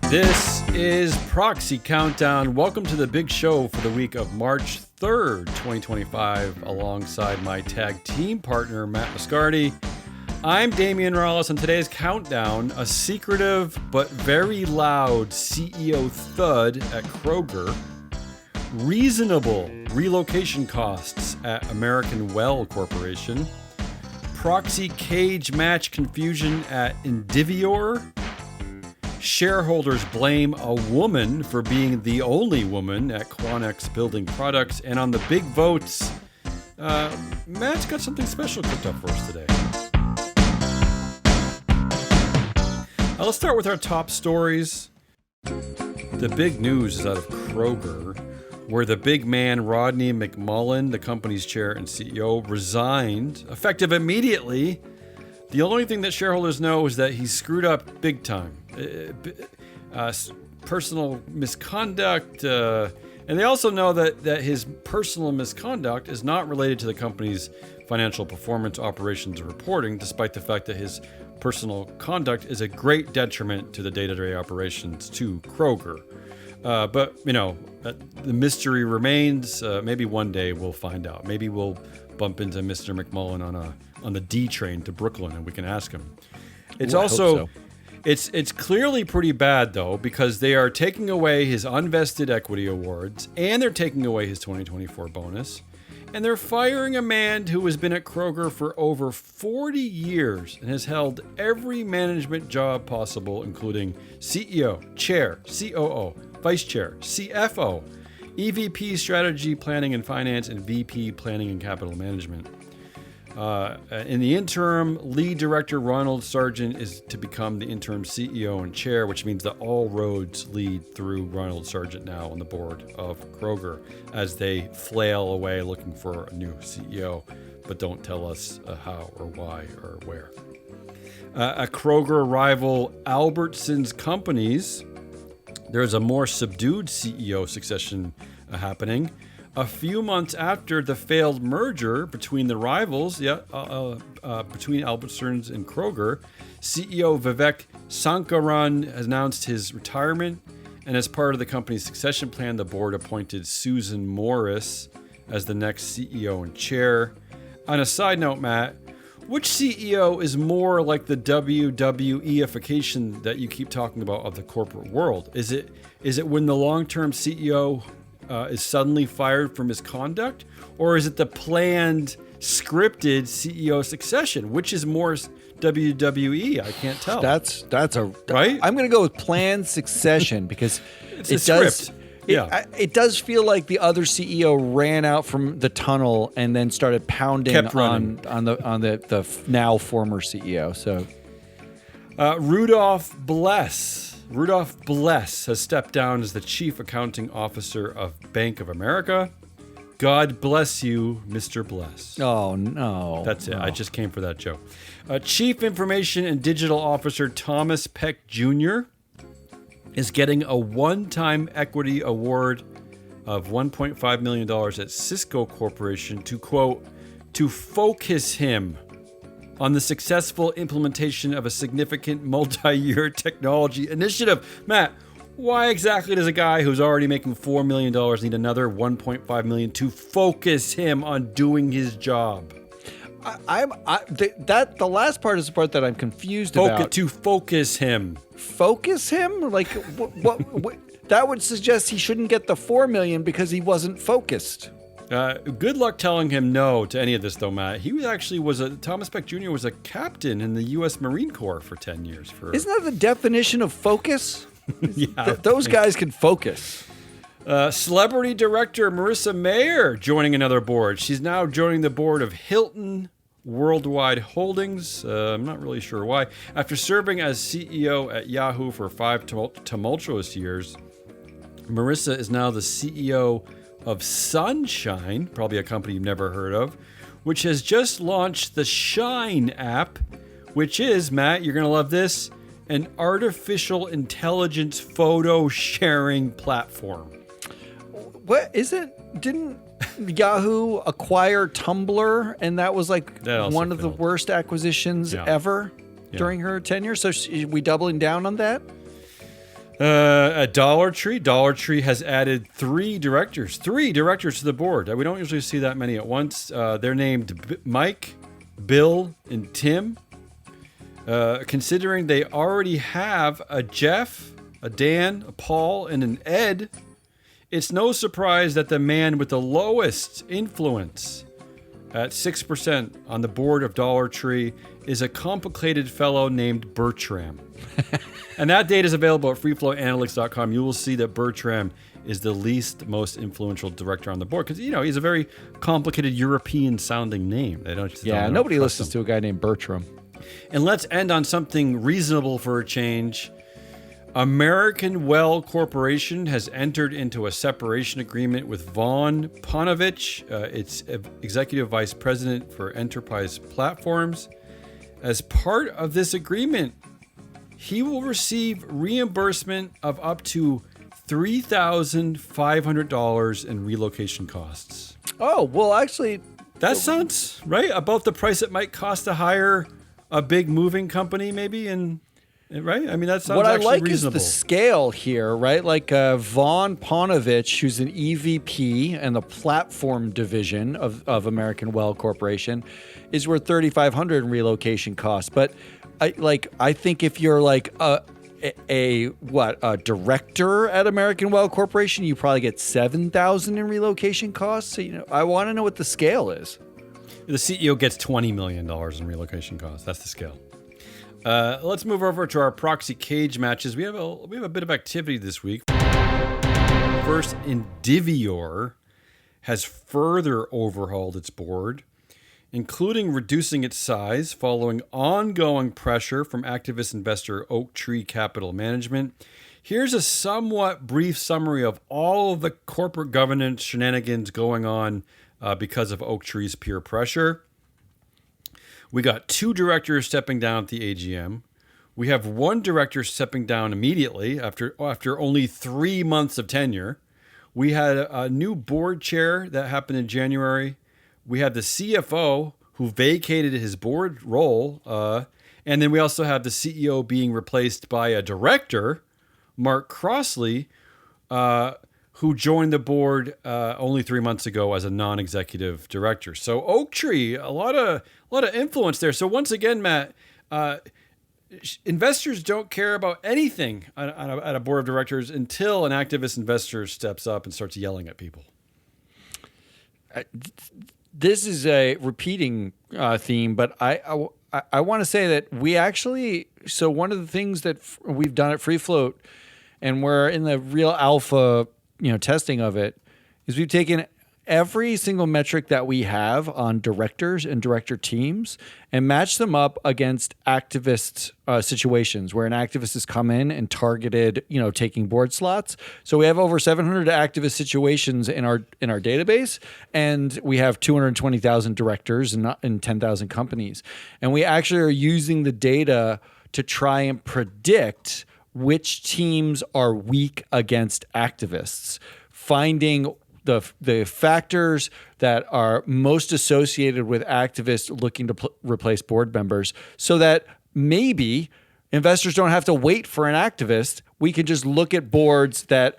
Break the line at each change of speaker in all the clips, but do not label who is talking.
This is Proxy Countdown. Welcome to the big show for the week of March 3rd, 2025, alongside my tag team partner, Matt Mascardi. I'm Damian Rallis. On today's countdown, a secretive but very loud CEO thud at Kroger, reasonable relocation costs at American Well Corporation, proxy cage match confusion at Indivior, shareholders blame a woman for being the only woman at Quanex Building Products, and on the big votes, Matt's got something special cooked up for us today. Let's start with our top stories. The big news is out of Kroger, where the big man Rodney McMullen, the company's chair and CEO, resigned, effective immediately. The only thing that shareholders know is that he screwed up big time. Personal misconduct, and they also know that his personal misconduct is not related to the company's financial performance, operations, or reporting, despite the fact that his personal conduct is a great detriment to the day-to-day operations to Kroger. But, you know, the mystery remains. Maybe one day we'll find out. Maybe we'll bump into Mr. McMullen on the D train to Brooklyn and we can ask him. It's also... It's clearly pretty bad, though, because they are taking away his unvested equity awards, and they're taking away his 2024 bonus, and they're firing a man who has been at Kroger for over 40 years and has held every management job possible, including CEO, chair, COO, vice chair, CFO, EVP strategy, planning and finance, and VP planning and capital management. In the interim, lead director Ronald Sargent is to become the interim CEO and chair, which means that all roads lead through Ronald Sargent now on the board of Kroger as they flail away looking for a new CEO, but don't tell us how or why or where. At Kroger rival Albertsons Companies, there's a more subdued CEO succession happening. A few months after the failed merger between the rivals, between Albertsons and Kroger, CEO Vivek Sankaran has announced his retirement, and as part of the company's succession plan, the board appointed Susan Morris as the next CEO and chair. On a side note, Matt, which CEO is more like the WWE-ification that you keep talking about of the corporate world? Is it when the long-term CEO is suddenly fired for misconduct, or is it the planned, scripted CEO succession? Which is more WWE? I can't tell.
That's
right.
I'm going to go with planned succession because
it does.
It does feel like the other CEO ran out from the tunnel and then started pounding on the now former CEO. So,
Rudolph Bless has stepped down as the Chief Accounting Officer of Bank of America. God bless you, Mr. Bless.
Oh, no.
That's it. I just came for that joke. Chief Information and Digital Officer Thomas Peck Jr. is getting a one-time equity award of $1.5 million at Cisco Corporation to, quote, to focus him on the successful implementation of a significant multi-year technology initiative. Matt, why exactly does a guy who's already making $4 million need another $1.5 million to focus him on doing his job?
The last part is the part that I'm confused about.
To focus him.
Focus him? Like what that would suggest he shouldn't get the $4 million because he wasn't focused.
Good luck telling him no to any of this, though, Matt. He Thomas Peck Jr. was a captain in the U.S. Marine Corps for 10 years.
Isn't that the definition of focus?
Yeah,
those guys can focus.
Celebrity director Marissa Mayer joining another board. She's now joining the board of Hilton Worldwide Holdings. I'm not really sure why. After serving as CEO at Yahoo for 5 tumultuous years, Marissa is now the CEO of Sunshine, probably a company you've never heard of, which has just launched the Shine app, which is, Matt, you're going to love this, an artificial intelligence photo sharing platform.
What is it? Didn't Yahoo acquire Tumblr, and that was like one of the worst acquisitions ever during her tenure? So we doubling down on that?
At Dollar Tree has added three directors to the board. We don't usually see that many at once. They're named Mike, Bill, and Tim. Considering they already have a Jeff, a Dan, a Paul, and an Ed, it's no surprise that the man with the lowest influence at 6% on the board of Dollar Tree is a complicated fellow named Bertram. And that data is available at freeflowanalytics.com. You will see that Bertram is the least most influential director on the board because, he's a very complicated European-sounding name.
Nobody listens to a guy named Bertram.
And let's end on something reasonable for a change. American Well Corporation has entered into a separation agreement with Vaughn Panovich, its executive vice president for enterprise platforms. As part of this agreement, he will receive reimbursement of up to $3,500 in relocation costs.
Oh, well, actually...
That sounds right, about the price it might cost to hire a big moving company, maybe, right? I mean, that sounds actually reasonable. What I like is the
scale here, right? Like Vaughn Panovich, who's an EVP in the platform division of American Well Corporation, is worth $3,500 in relocation costs. But I think if you're like a director at American Well Corporation, you probably get $7,000 in relocation costs. So, I want to know what the scale is.
The CEO gets $20 million in relocation costs. That's the scale. Let's move over to our proxy cage matches. We have a bit of activity this week. First, Indivior has further overhauled its board, including reducing its size following ongoing pressure from activist investor Oaktree Capital Management. Here's a somewhat brief summary of all of the corporate governance shenanigans going on because of Oaktree's peer pressure. We got 2 directors stepping down at the AGM. We have 1 director stepping down immediately after only 3 months of tenure. We had a new board chair that happened in January. We have the CFO who vacated his board role. And then we also have the CEO being replaced by a director, Mark Crossley, who joined the board only 3 months ago as a non-executive director. So Oaktree, a lot of influence there. So once again, Matt, investors don't care about anything at a board of directors until an activist investor steps up and starts yelling at people.
This is a repeating theme, but I want to say that we actually, so one of the things that we've done at Free Float, and we're in the real alpha, testing of it, is we've taken every single metric that we have on directors and director teams and matched them up against activist situations where an activist has come in and targeted, taking board slots. So we have over 700 activist situations in our database, and we have 220,000 directors and 10,000 companies. And we actually are using the data to try and predict which teams are weak against activists, finding the factors that are most associated with activists looking to replace board members, so that maybe investors don't have to wait for an activist. We can just look at boards that,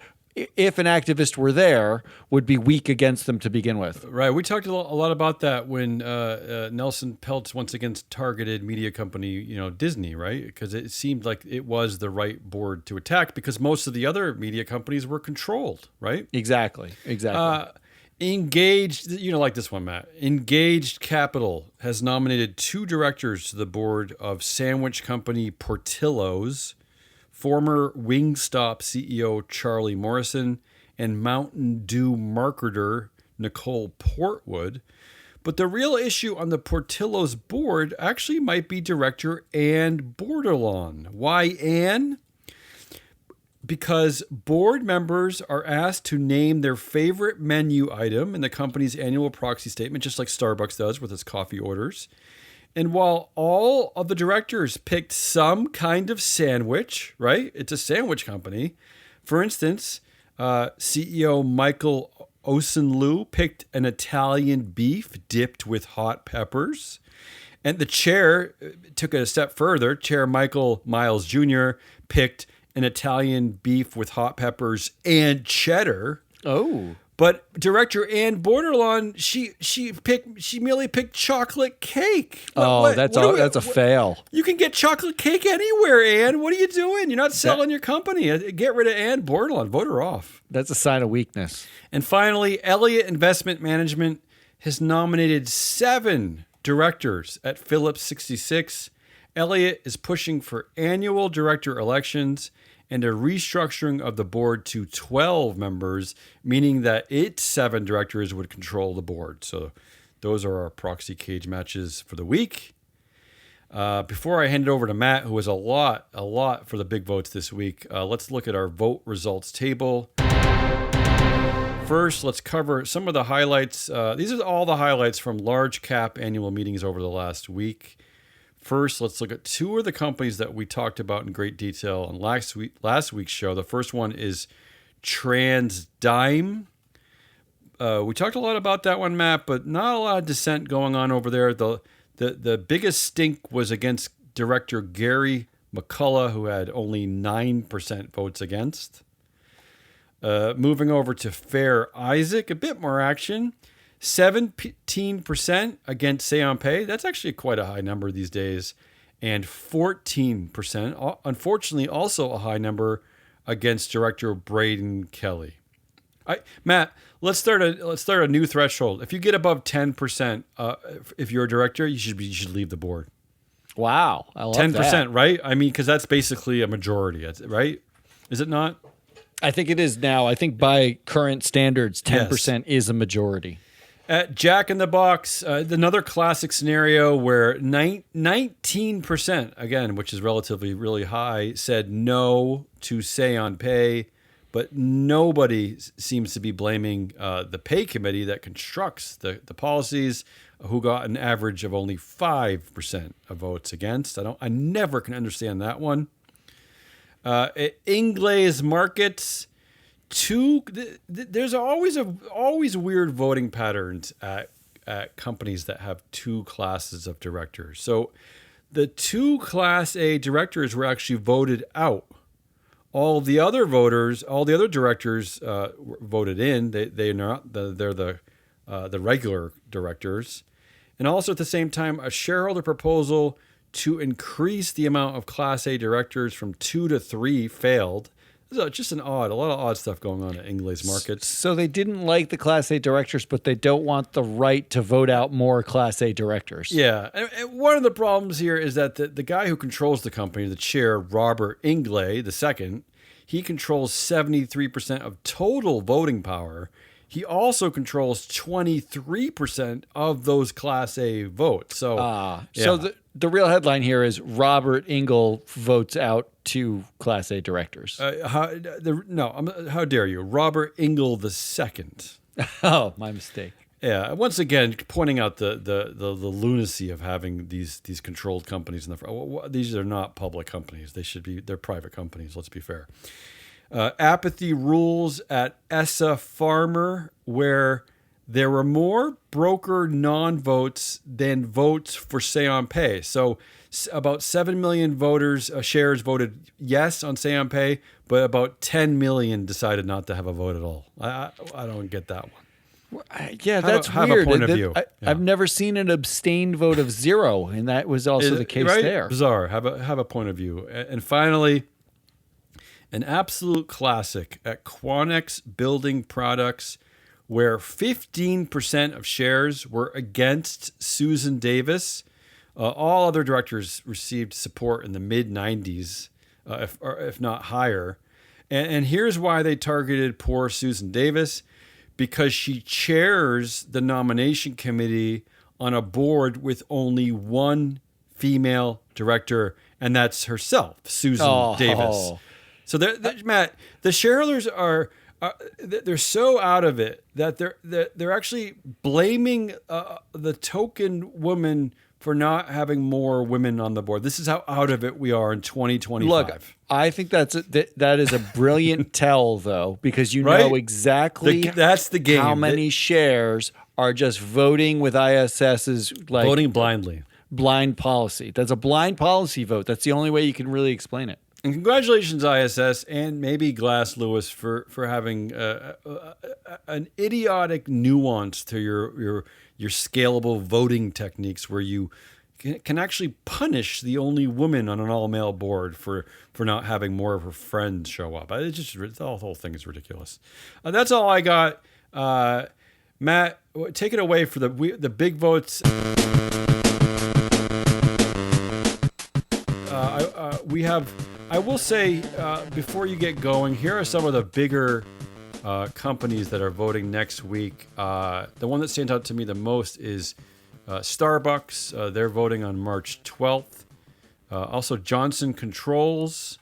if an activist were there, would be weak against them to begin with.
Right. We talked a lot about that when Nelson Peltz once again targeted media company, Disney, right? Because it seemed like it was the right board to attack because most of the other media companies were controlled, right?
Exactly.
Engaged, like this one, Matt. Engaged Capital has nominated 2 directors to the board of sandwich company Portillo's, former Wingstop CEO Charlie Morrison, and Mountain Dew marketer Nicole Portwood. But the real issue on the Portillo's board actually might be director Ann Bordelon. Why Ann? Because board members are asked to name their favorite menu item in the company's annual proxy statement, just like Starbucks does with its coffee orders. And while all of the directors picked some kind of sandwich, right? It's a sandwich company. For instance, CEO Michael Osenloo picked an Italian beef dipped with hot peppers. And the chair took it a step further. Chair Michael Miles Jr. picked an Italian beef with hot peppers and cheddar.
Oh.
But director Anne Borderline, she merely picked chocolate cake.
That's a fail.
You can get chocolate cake anywhere, Anne. What are you doing? You're not selling your company. Get rid of Anne Borderline. Vote her off.
That's a sign of weakness.
And finally, Elliott Investment Management has nominated 7 directors at Phillips 66. Elliott is pushing for annual director elections and a restructuring of the board to 12 members, meaning that its 7 directors would control the board. So those are our proxy cage matches for the week. Before I hand it over to Matt, who has a lot for the big votes this week, let's look at our vote results table. First, let's cover some of the highlights. These are all the highlights from large cap annual meetings over the last week. First, let's look at 2 of the companies that we talked about in great detail on last week's show. The first one is TransDigm. We talked a lot about that one, Matt, but not a lot of dissent going on over there. The biggest stink was against director Gary McCullough, who had only 9% votes against. Moving over to Fair Isaac, a bit more action. 17% against Say on Pay. That's actually quite a high number these days. And 14%, unfortunately, also a high number against director Braden Kelly. Matt, let's start a new threshold. If you get above 10%, if you're a director, you should leave the board.
Wow, I love
10%,
that.
right? I mean, because that's basically a majority, right? Is it not?
I think it is now. I think by current standards, 10% is a majority.
At Jack in the Box, another classic scenario where 19%, again, which is relatively really high, said no to Say on Pay, but nobody seems to be blaming the pay committee that constructs the policies, who got an average of only 5% of votes against. I never can understand that one. Ingles Markets. There's always weird voting patterns at companies that have 2 classes of directors. So the 2 Class A directors were actually voted out. All the other directors voted in. They're not they're the regular directors. And also at the same time, a shareholder proposal to increase the amount of Class A directors from 2 to 3 failed. Just a lot of odd stuff going on at Ingles Markets.
So they didn't like the Class A directors, but they don't want the right to vote out more Class A directors.
Yeah. And one of the problems here is that the guy who controls the company, the chair, Robert Ingles II, he controls 73% of total voting power. He also controls 23% of those Class A votes. So,
So the real headline here is Robert Engel votes out 2 Class A directors.
How dare you? Robert Engel II.
Oh, my mistake.
Yeah. Once again, pointing out the lunacy of having these controlled companies in the front. These are not public companies. They're private companies. Let's be fair. Apathy rules at Essa Farmer, where there were more broker non-votes than votes for Say on Pay. So about 7 million shares voted yes on Say on Pay, but about 10 million decided not to have a vote at all. I don't get that one.
Yeah, that's weird.
Have a point of view.
I've never seen an abstained vote of 0, and that was also the case
right?
there.
Bizarre. Have a point of view. And finally, an absolute classic at Quanex Building Products, where 15% of shares were against Susan Davis. All other directors received support in the mid-90s, if not higher. And here's why they targeted poor Susan Davis: because she chairs the nomination committee on a board with only 1 female director, and that's herself, Susan Davis. So, Matt, the shareholders they're so out of it that they're actually blaming the token woman for not having more women on the board. This is how out of it we are in 2025.
Look, I think that is a brilliant tell, though, because you know exactly
that's the game.
How many shares are just voting with ISS's
voting blindly.
blind policy. That's a blind policy vote. That's the only way you can really explain it.
And congratulations, ISS, and maybe Glass Lewis for having an idiotic nuance to your scalable voting techniques, where you can actually punish the only woman on an all-male board for not having more of her friends show up. It's just the whole thing is ridiculous. That's all I got. Matt, take it away for the big votes. We have. I will say, before you get going, here are some of the bigger companies that are voting next week. The one that stands out to me the most is Starbucks. They're voting on March 12th. Also, Johnson Controls,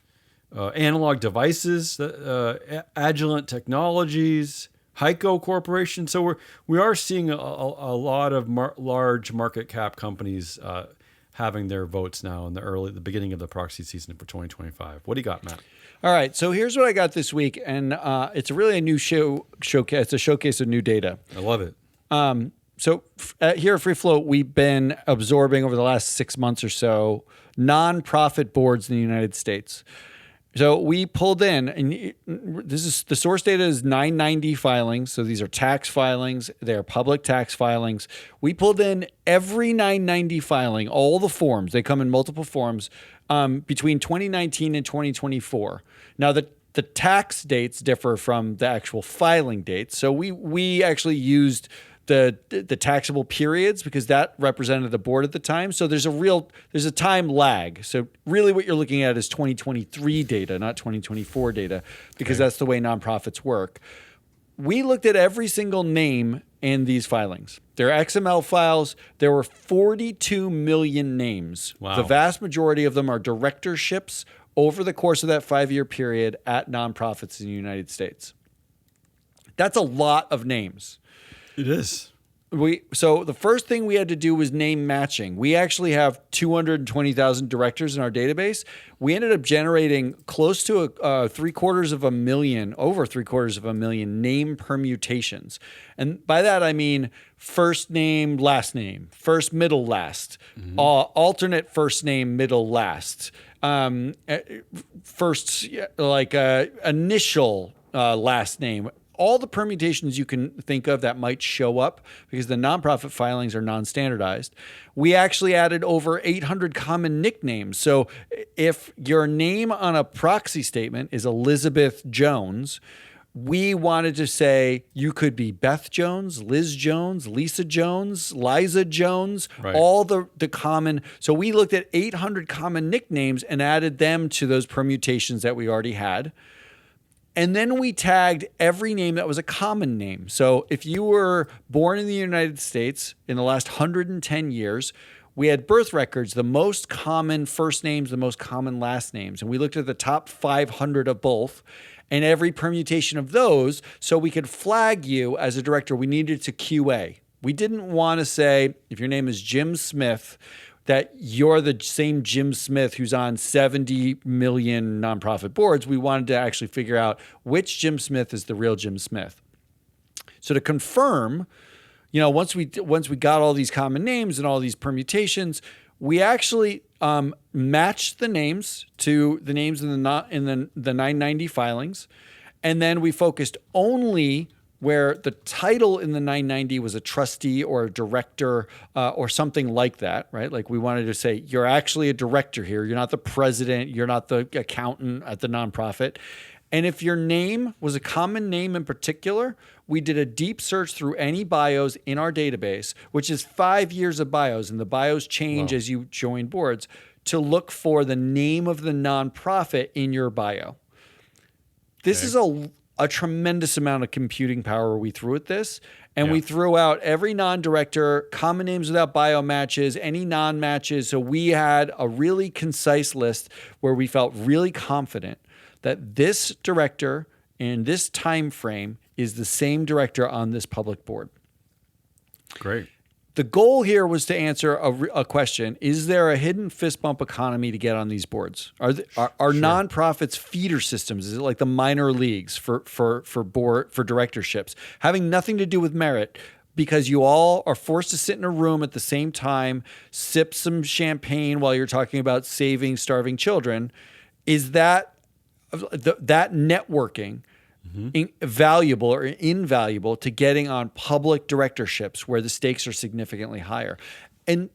Analog Devices, Agilent Technologies, Heiko Corporation. So we are seeing a lot of large market cap companies having their votes now in the beginning of the proxy season for 2025. What do you got, Matt?
All right, so here's what I got this week, and it's really a new showcase. It's a showcase of new data.
I love it.
So here at Free Float, we've been absorbing over the last 6 months or so nonprofit boards in the United States. So we pulled in, and the source data is 990 filings. So these are tax filings. They're public tax filings. We pulled in every 990 filing, all the forms. They come in multiple forms between 2019 and 2024. Now, the tax dates differ from the actual filing dates. So we actually used the taxable periods because that represented the board at the time. So there's a time lag. So really what you're looking at is 2023 data, not 2024 data, because that's the way nonprofits work. We looked at every single name in these filings. They're XML files. There were 42 million names.
Wow.
The vast majority of them are directorships over the course of that 5-year period at nonprofits in the United States. That's a lot of names.
It is.
So the first thing we had to do was name matching. We actually have 220,000 directors in our database. We ended up generating close to over 750,000 name permutations. And by that, I mean first name, last name, first, middle, last, alternate first name, middle, last, first, initial last name. All the permutations you can think of that might show up because the nonprofit filings are non-standardized. We actually added over 800 common nicknames. So if your name on a proxy statement is Elizabeth Jones, we wanted to say you could be Beth Jones, Liz Jones, Lisa Jones, Liza Jones, all the common. So we looked at 800 common nicknames and added them to those permutations that we already had. And then we tagged every name that was a common name. So if you were born in the United States in the last 110 years, we had birth records, the most common first names, the most common last names. And we looked at the top 500 of both and every permutation of those so we could flag you as a director. We needed to QA. We didn't want to say, if your name is Jim Smith, that you're the same Jim Smith who's on 70 million nonprofit boards. We wanted to actually figure out which Jim Smith is the real Jim Smith. So to confirm, once we got all these common names and all these permutations, we actually matched the names to the names in the 990 filings, and then we focused only where the title in the 990 was a trustee or a director or something like that, right? Like we wanted to say, you're actually a director here. You're not the president. You're not the accountant at the nonprofit. And if your name was a common name in particular, we did a deep search through any bios in our database, which is 5 years of bios, and the bios change as you join boards, to look for the name of the nonprofit in your bio. This is a tremendous amount of computing power we threw at this. And we threw out every non-director, common names without bio matches, any non-matches. So we had a really concise list where we felt really confident that this director in this time frame is the same director on this public board.
Great.
The goal here was to answer a question: is there a hidden fist bump economy to get on these boards? Are nonprofits feeder systems? Is it like the minor leagues for directorships, having nothing to do with merit, because you all are forced to sit in a room at the same time, sip some champagne while you're talking about saving starving children, is that networking valuable or invaluable to getting on public directorships where the stakes are significantly higher? And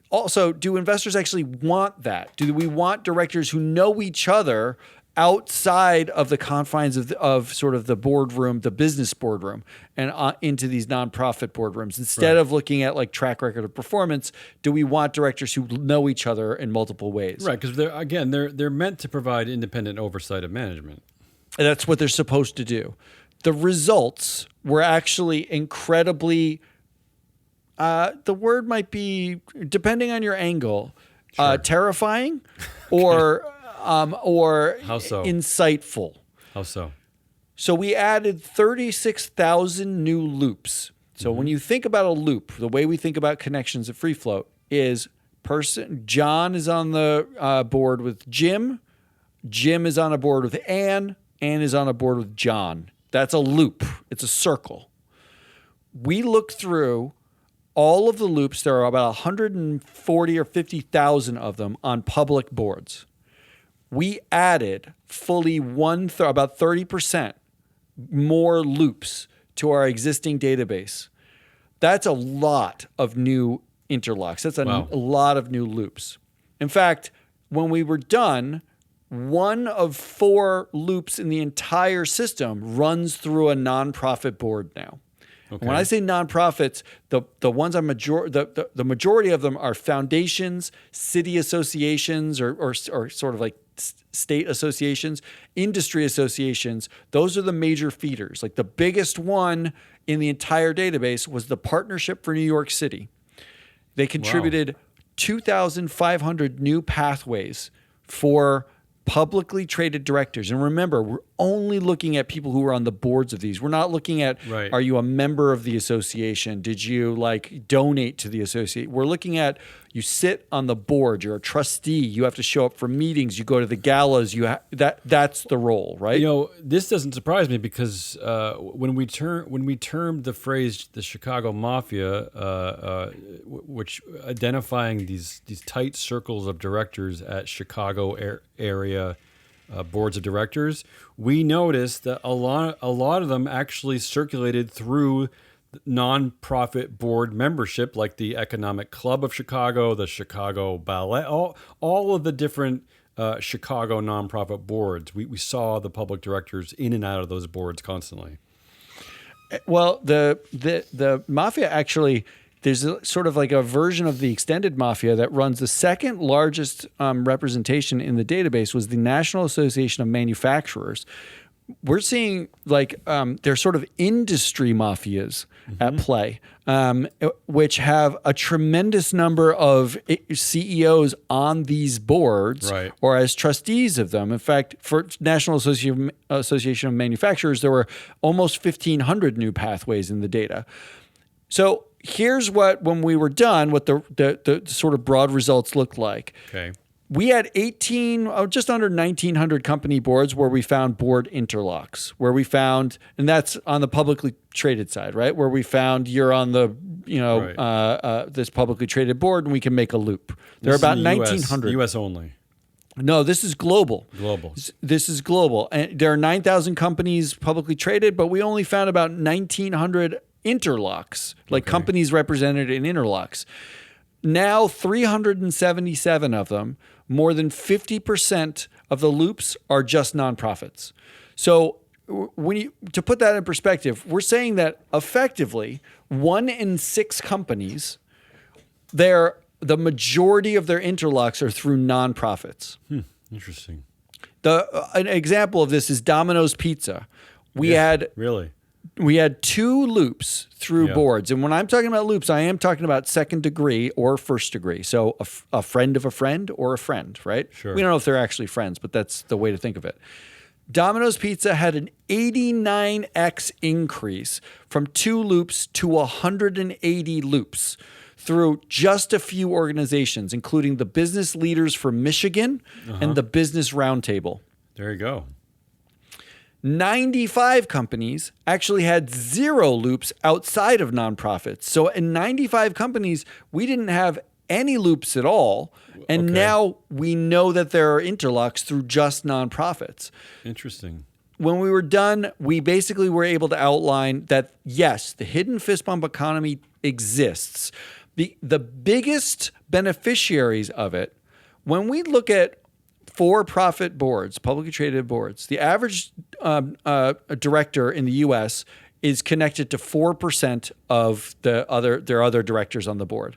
also, do investors actually want that? Do we want directors who know each other outside of the confines of sort of the boardroom, the business boardroom, and into these nonprofit boardrooms? Instead of looking at like track record of performance, do we want directors who know each other in multiple ways?
Right, because they're meant to provide independent oversight of management.
And that's what they're supposed to do. The results were actually incredibly, the word might be, depending on your angle, terrifying or
How so?
insightful.
How so?
So we added 36,000 new loops. So when you think about a loop, the way we think about connections at Free Float is John is on the board with Jim. Jim is on a board with Ann. Ann is on a board with John. That's a loop. It's a circle. We looked through all of the loops. There are about 140 or 50,000 of them on public boards. We added fully about 30% more loops to our existing database. That's a lot of new interlocks. That's a lot of new loops. In fact, when we were done, 1 of 4 loops in the entire system runs through a nonprofit board now. Okay. When I say nonprofits, the ones the majority of them are foundations, city associations, or sort of like state associations, industry associations. Those are the major feeders. Like the biggest one in the entire database was the Partnership for New York City. They contributed 2,500 new pathways for publicly traded directors. And remember, we're only looking at people who are on the boards of these. We're not looking at, are you a member of the association? Did you donate to the association? We're looking at, you sit on the board, you're a trustee, you have to show up for meetings, you go to the galas, that's the role, right?
This doesn't surprise me because when we termed the phrase the Chicago Mafia, which identifying these tight circles of directors at Chicago area boards of directors, we noticed that a lot of them actually circulated through nonprofit board membership, like the Economic Club of Chicago, the Chicago Ballet, all of the different Chicago nonprofit boards. We saw the public directors in and out of those boards constantly.
Well, the Mafia actually, there's sort of like a version of the extended Mafia that runs the second largest representation in the database was the National Association of Manufacturers. We're seeing there's sort of industry mafias at play, which have a tremendous number of CEOs on these boards or as trustees of them. In fact, for National Association of Manufacturers, there were almost 1,500 new pathways in the data. So here's when we were done, what the sort of broad results looked like.
Okay.
We had just under 1,900 company boards where we found board interlocks, and that's on the publicly traded side, right? Where we found you're on the, this publicly traded board and we can make a loop. There are about 1,900.
US only.
No, this is global. This is global. And there are 9,000 companies publicly traded, but we only found about 1,900 interlocks, companies represented in interlocks. Now 377 of them, more than 50% of the loops are just nonprofits. So to put that in perspective, we're saying that effectively 1 in 6 companies, the majority of their interlocks are through nonprofits.
Interesting.
An example of this is Domino's Pizza. We had 2 loops through boards. And when I'm talking about loops, I am talking about second degree or first degree. So a friend of a friend or a friend, right?
Sure.
We don't know if they're actually friends, but that's the way to think of it. Domino's Pizza had an 89x increase from 2 loops to 180 loops through just a few organizations, including the Business Leaders for Michigan and the Business Roundtable.
There you go.
95 companies actually had 0 loops outside of nonprofits. So in 95 companies, we didn't have any loops at all. And now we know that there are interlocks through just nonprofits.
Interesting.
When we were done, we basically were able to outline that, yes, the hidden fist bump economy exists. The biggest beneficiaries of it, when we look at for-profit boards, publicly traded boards, the average director in the U.S. is connected to 4% of their other directors on the board.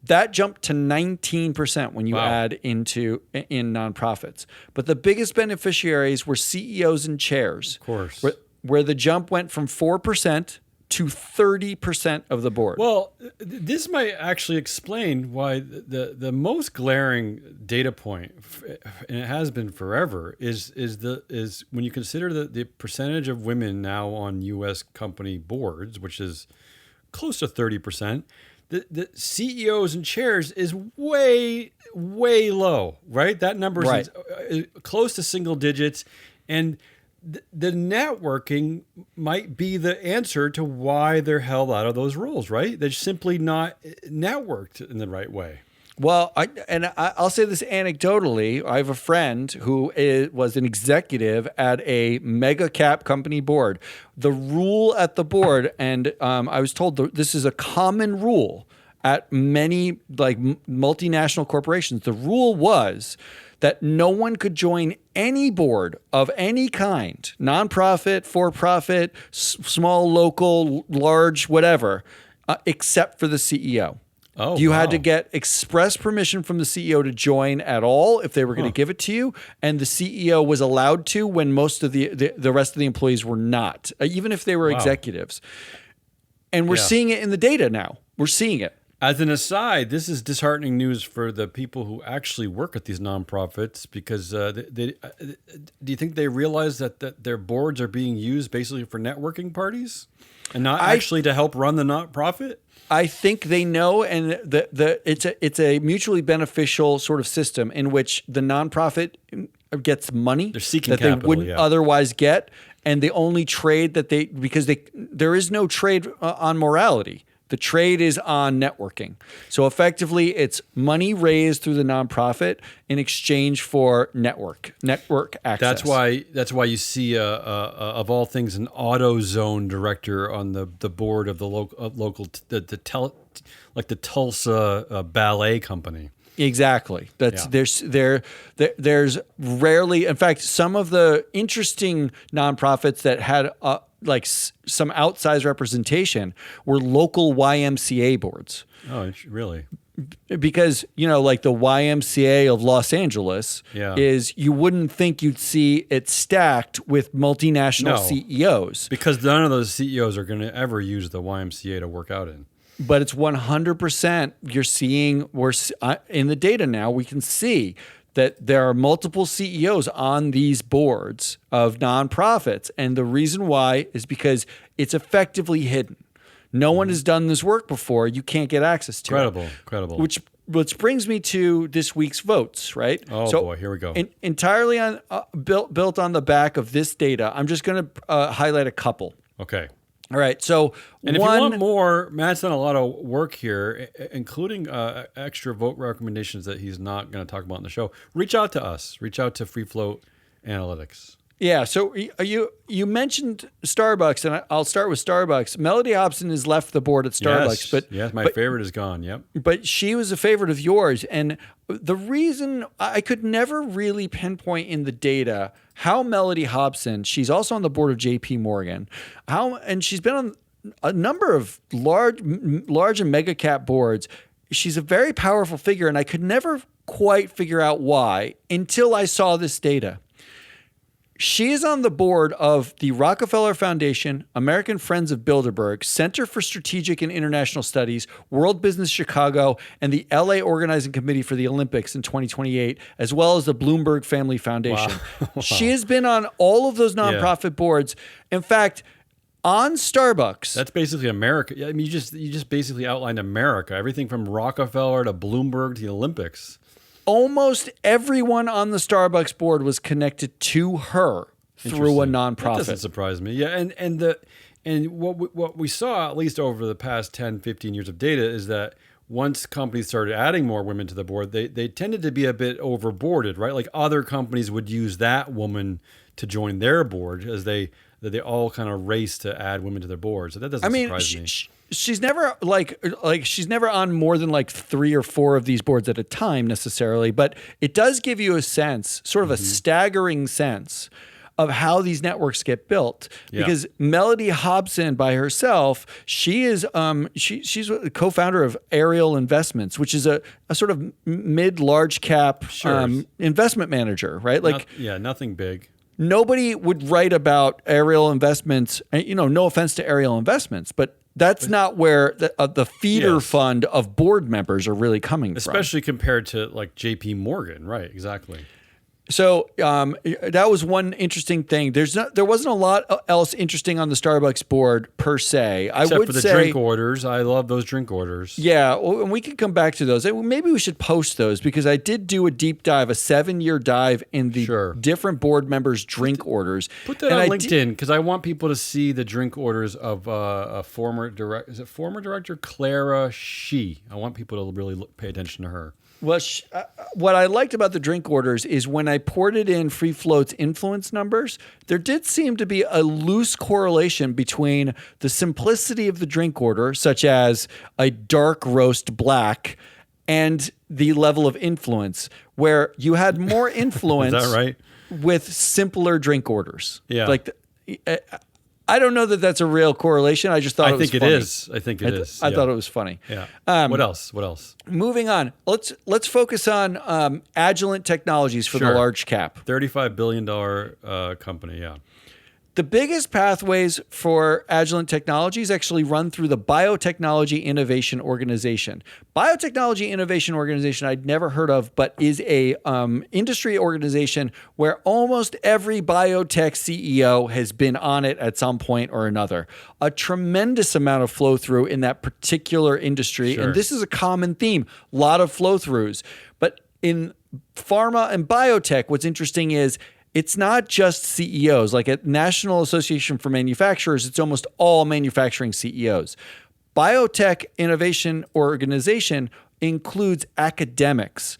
That jumped to 19% when you add in nonprofits. But the biggest beneficiaries were CEOs and chairs.
Of course.
Where the jump went from 4% to 30% of the board.
Well, this might actually explain why the most glaring data point, and it has been forever, is when you consider the percentage of women now on U.S. company boards, which is close to 30%. The CEOs and chairs is way, way low, right? That number is close to single digits. And the networking might be the answer to why they're held out of those roles, right? They're simply not networked in the right way.
Well, I'll say this anecdotally. I have a friend who was an executive at a mega cap company board. The rule at the board, and I was told this is a common rule at many like multinational corporations. The rule was that no one could join any board of any kind, nonprofit, for-profit, small, local, large, whatever, except for the CEO.
Oh,
you had to get express permission from the CEO to join at all if they were going to give it to you. And the CEO was allowed to when most of the rest of the employees were not, even if they were executives. And we're seeing it in the data now. We're seeing it.
As an aside, this is disheartening news for the people who actually work at these nonprofits because do you think they realize that their boards are being used basically for networking parties and not actually to help run the nonprofit?
I think they know, and it's a mutually beneficial sort of system in which the nonprofit gets money
They're seeking
that
capital,
they wouldn't otherwise get, and the only trade that there is no trade on morality. The trade is on networking. So effectively, it's money raised through the nonprofit in exchange for network access.
That's why you see of all things an AutoZone director on the board of the local like the Tulsa ballet company.
Exactly. There's rarely, in fact, some of the interesting nonprofits that had some outsized representation were local YMCA boards.
Oh, really?
Because, like the YMCA of Los Angeles is, you wouldn't think you'd see it stacked with multinational CEOs.
Because none of those CEOs are going to ever use the YMCA to work out in.
But it's 100%. You're seeing, in the data now, we can see that there are multiple CEOs on these boards of nonprofits. And the reason why is because it's effectively hidden. No one has done this work before. You can't get access to it.
Incredible.
Which brings me to this week's votes, right?
Oh, boy, here we go.
Entirely on built on the back of this data, I'm just going to highlight a couple.
Okay.
All right. So,
if you want more, Matt's done a lot of work here, including extra vote recommendations that he's not going to talk about in the show. Reach out to us. Reach out to Free Float Analytics.
Yeah. So you mentioned Starbucks, and I'll start with Starbucks. Melody Hobson has left the board at Starbucks,
yes, my favorite is gone. Yep.
But she was a favorite of yours, and the reason I could never really pinpoint in the data how Melody Hobson, she's also on the board of JP Morgan, and she's been on a number of large and mega cap boards. She's a very powerful figure, and I could never quite figure out why until I saw this data. She is on the board of the Rockefeller Foundation, American Friends of Bilderberg, Center for Strategic and International Studies, World Business Chicago, and the LA Organizing Committee for the Olympics in 2028, as well as the Bloomberg Family Foundation. Wow. She has been on all of those nonprofit boards. In fact, on Starbucks.
That's basically America. I mean, you just basically outlined America, everything from Rockefeller to Bloomberg to the Olympics.
Almost everyone on the Starbucks board was connected to her through a
Interesting. That
nonprofit.
doesn't surprise me. Yeah, and what we saw, at least over the past 10, 15 years of data, is that once companies started adding more women to the board, they tended to be a bit overboarded, right? Like other companies would use that woman to join their board as they all kind of race to add women to their board. So that doesn't surprise me.
She's never she's never on more than like 3 or 4 of these boards at a time necessarily, but it does give you a sense, sort of a staggering sense of how these networks get built.
Yeah.
Because Melody Hobson by herself, she is she's a co-founder of Ariel Investments, which is a sort of mid-large cap investment manager, right? Like
nothing big.
Nobody would write about Ariel Investments, no offense to Ariel Investments, but that's not where the feeder fund of board members are really coming from.
Especially compared to like JP Morgan, right? Exactly.
So that was one interesting thing. There wasn't a lot else interesting on the Starbucks board per se.
Except for the drink orders. I love those drink orders.
Yeah, well, and we can come back to those. Maybe we should post those because I did do a deep dive, a 7-year dive in the different board members' drink orders.
Put that on LinkedIn because I want people to see the drink orders of a former director Clara Shih. I want people to really pay attention to her.
Well, what I liked about the drink orders is when I ported in Free Float's influence numbers, there did seem to be a loose correlation between the simplicity of the drink order, such as a dark roast black, and the level of influence, where you had more influence
Is that right?
with simpler drink orders.
Yeah.
I don't know that that's a real correlation. I just thought it was funny.
I think it is.
I thought it was funny.
Yeah. What else?
Moving on. Let's focus on Agilent Technologies for the large cap.
$35 billion company, yeah.
The biggest pathways for Agilent Technologies actually run through the Biotechnology Innovation Organization. Biotechnology Innovation Organization I'd never heard of, but is a industry organization where almost every biotech CEO has been on it at some point or another. A tremendous amount of flow through in that particular industry. And this is a common theme, a lot of flow throughs. But in pharma and biotech, what's interesting is it's not just CEOs. Like at National Association for Manufacturers, it's almost all manufacturing CEOs. Biotech Innovation Organization includes academics.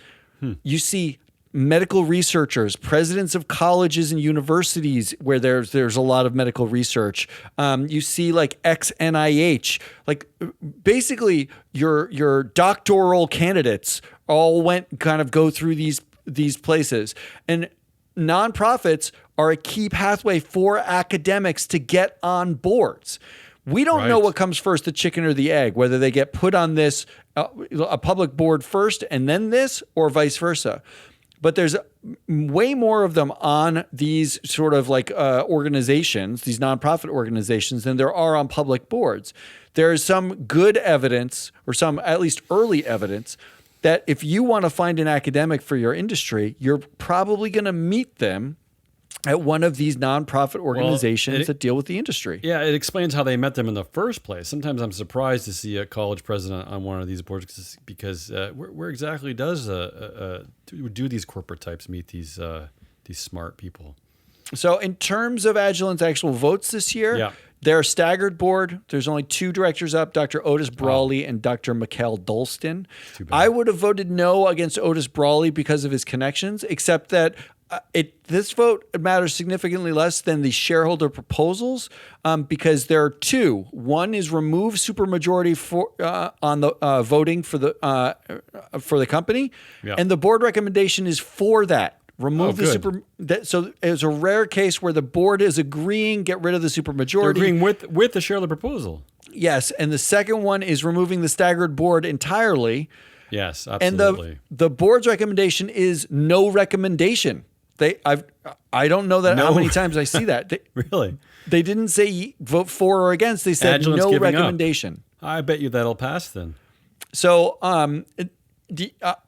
You see medical researchers, presidents of colleges and universities where there's a lot of medical research. You see like ex-NIH, like basically your doctoral candidates all go through these places. And nonprofits are a key pathway for academics to get on boards. We don't know what comes first, the chicken or the egg, whether they get put on this, a public board first and then this, or vice versa. But there's way more of them on these sort of like organizations, these nonprofit organizations, than there are on public boards. There is some good evidence, or some at least early evidence, that if you want to find an academic for your industry, you're probably going to meet them at one of these nonprofit organizations that deal with the industry.
Yeah, it explains how they met them in the first place. Sometimes I'm surprised to see a college president on one of these boards because where exactly do these corporate types meet these smart people?
So in terms of Agilent's actual votes this year, they're a staggered board. There's only 2 directors up, Dr. Otis Brawley and Dr. Mikhail Dolston. I would have voted no against Otis Brawley because of his connections, except that this vote matters significantly less than the shareholder proposals because there are 2. One is remove supermajority on the voting for the company, and the board recommendation is for that. Remove the super. So it's a rare case where the board is agreeing, get rid of the supermajority.
They're agreeing with the shareholder proposal.
Yes, and the second one is removing the staggered board entirely.
Yes, absolutely.
And the board's recommendation is no recommendation. I don't know how many times I see that.
Really?
They didn't say vote for or against. They said
Agilent's
no
giving
recommendation.
up. I bet you that'll pass then.
So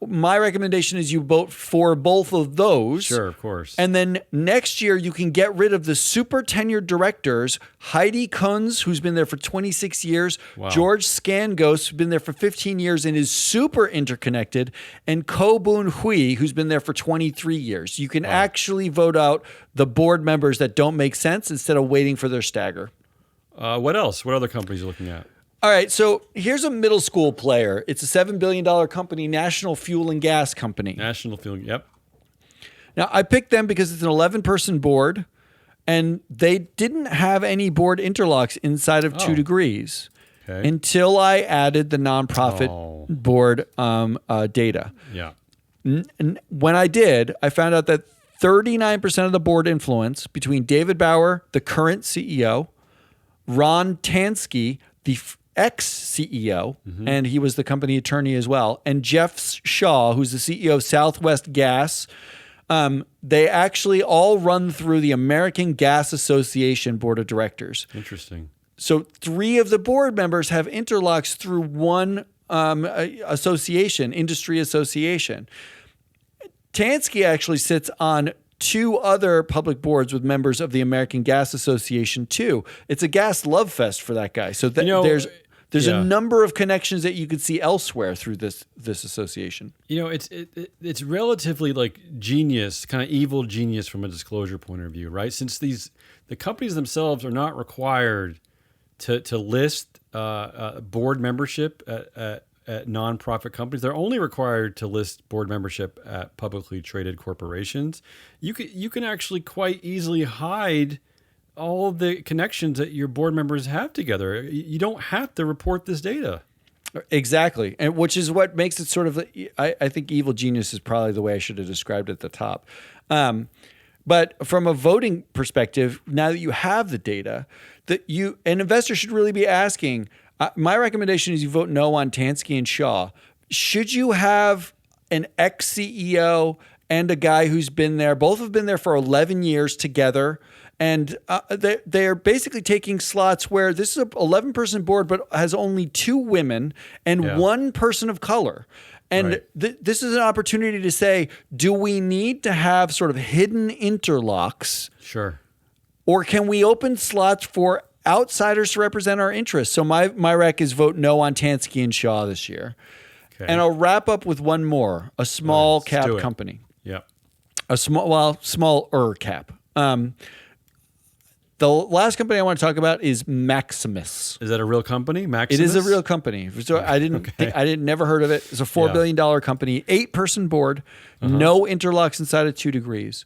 my recommendation is you vote for both of those.
Sure, of course.
And then next year, you can get rid of the super tenured directors, Heidi Kunz, who's been there for 26 years,
Wow.
George Scangos, who's been there for 15 years and is super interconnected, and Ko Boon Hui, who's been there for 23 years. You can actually vote out the board members that don't make sense instead of waiting for their stagger.
What else? What other companies are you looking at?
All right, so here's a middle school player. It's a $7 billion company, National Fuel and Gas Company.
National Field. Yep.
Now, I picked them because it's an 11-person board, and they didn't have any board interlocks inside of 2 degrees until I added the nonprofit board data.
Yeah.
When I did, I found out that 39% of the board influence between David Bauer, the current CEO, Ron Tansky, the ex-CEO, and he was the company attorney as well, and Jeff Shaw, who's the CEO of Southwest Gas, they actually all run through the American Gas Association Board of Directors.
Interesting.
So 3 of the board members have interlocks through one association, industry association. Tansky actually sits on 2 other public boards with members of the American Gas Association too. It's a gas love fest for that guy. So there's a number of connections that you could see elsewhere through this association.
It's relatively like genius, kind of evil genius from a disclosure point of view, right? Since the companies themselves are not required to list board membership at nonprofit companies, they're only required to list board membership at publicly traded corporations. You can actually quite easily hide all the connections that your board members have together. You don't have to report this data.
Exactly. And which is what makes it sort of, I think evil genius is probably the way I should have described it at the top. But from a voting perspective, now that you have the data, an investor should really be asking, my recommendation is you vote no on Tansky and Shaw. Should you have an ex-CEO and a guy who's been there? Both have been there for 11 years together. And they're basically taking slots where this is an 11-person board, but has only 2 women and 1 person of color. And this is an opportunity to say, do we need to have sort of hidden interlocks?
Sure.
Or can we open slots for outsiders to represent our interests? So my rec is vote no on Tansky and Shaw this year. Okay. And I'll wrap up with one more, a small cap company.
Yeah.
Smaller cap. The last company I want to talk about is Maximus.
Is that a real company, Maximus?
It is a real company. So I never heard of it. It's a $4 billion company, 8-person board, no interlocks inside of 2 degrees.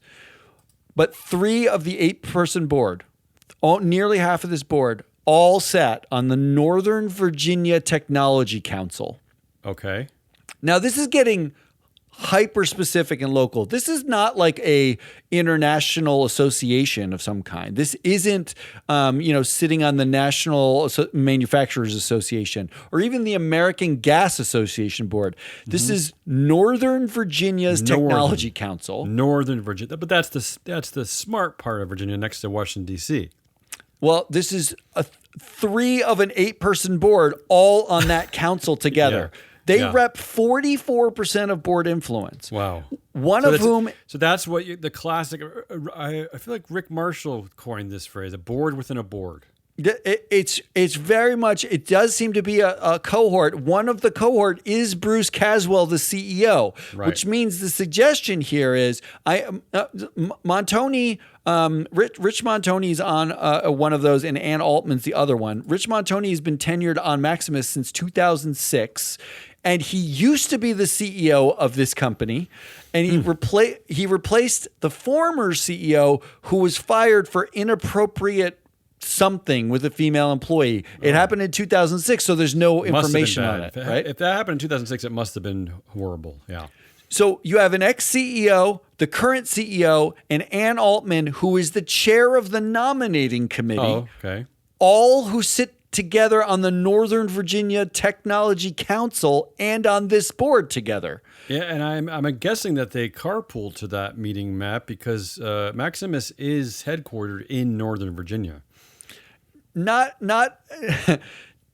But 3 of the 8-person board, nearly half of this board, all sat on the Northern Virginia Technology Council.
Okay.
Now, this is getting hyper specific and local. This is not like a international association of some kind. This isn't, sitting on the National Manufacturers Association or even the American Gas Association board. This is Northern Virginia's Technology Council.
Northern Virginia, but that's the smart part of Virginia, next to Washington D.C.
Well, this is 3 of an 8-person board, all on that council together.
Yeah.
They rep 44% of board influence.
Wow. So that's what the classic, I feel like Rick Marshall coined this phrase, a board within a board.
It's very much, it does seem to be a cohort. One of the cohort is Bruce Caswell, the CEO, which means the suggestion here is Montoni, Rich Montoni's on one of those, and Ann Altman's the other one. Rich Montoni has been tenured on Maximus since 2006, and he used to be the CEO of this company, and he replaced the former CEO who was fired for inappropriate something with a female employee. It happened in 2006, so there's no information on it. Right?
If that happened in 2006, it must have been horrible. Yeah.
So you have an ex-CEO, the current CEO, and Ann Altman, who is the chair of the nominating committee.
Oh, okay.
All who sit together on the Northern Virginia Technology Council and on this board together.
Yeah, and I'm guessing that they carpool to that meeting, Matt, because Maximus is headquartered in Northern Virginia.
Not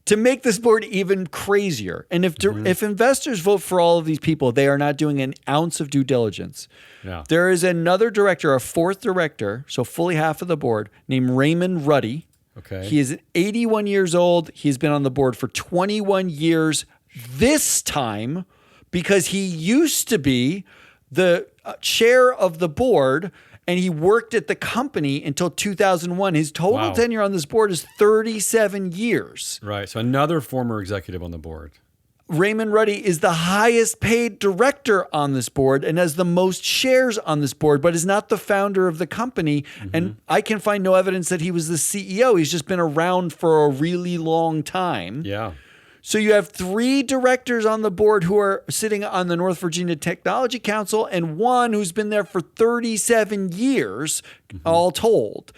to make this board even crazier. And if investors vote for all of these people, they are not doing an ounce of due diligence.
Yeah.
There is another director, a fourth director, so fully half of the board, named Raymond Ruddy.
Okay.
He is 81 years old. He's been on the board for 21 years this time because he used to be the chair of the board and he worked at the company until 2001. His total tenure on this board is 37 years.
Right. So another former executive on the board.
Raymond Ruddy is the highest paid director on this board and has the most shares on this board, but is not the founder of the company. And I can find no evidence that he was the CEO. He's just been around for a really long time.
Yeah.
So you have 3 directors on the board who are sitting on the North Virginia Technology Council and one who's been there for 37 years, all told.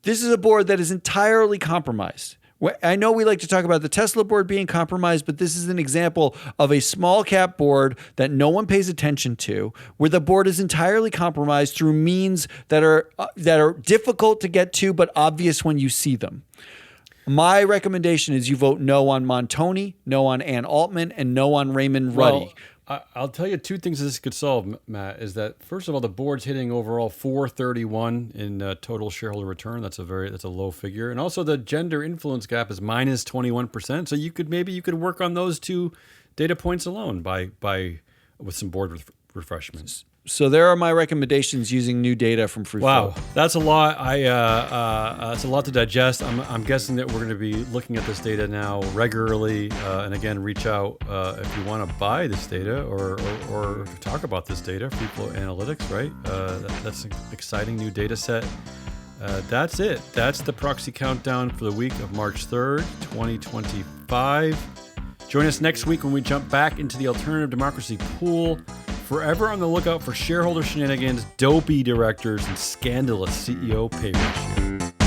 This is a board that is entirely compromised. I know we like to talk about the Tesla board being compromised, but this is an example of a small cap board that no one pays attention to, where the board is entirely compromised through means that are difficult to get to, but obvious when you see them. My recommendation is you vote no on Montoni, no on Ann Altman, and no on Raymond Ruddy.
Well, I'll tell you 2 things this could solve, Matt, is that first of all, the board's hitting overall 431 in total shareholder return. That's a low figure. And also the gender influence gap is minus 21%. So you could work on those 2 data points alone with some board refreshments.
So there are my recommendations using new data from Free Float.
Wow, that's a lot. That's a lot to digest. I'm guessing that we're going to be looking at this data now regularly, and again, reach out if you want to buy this data or talk about this data. Free Float Analytics, right? That's an exciting new data set. That's it. That's the proxy countdown for the week of March 3rd, 2025. Join us next week when we jump back into the alternative democracy pool. Forever on the lookout for shareholder shenanigans, dopey directors, and scandalous CEO pay ratio.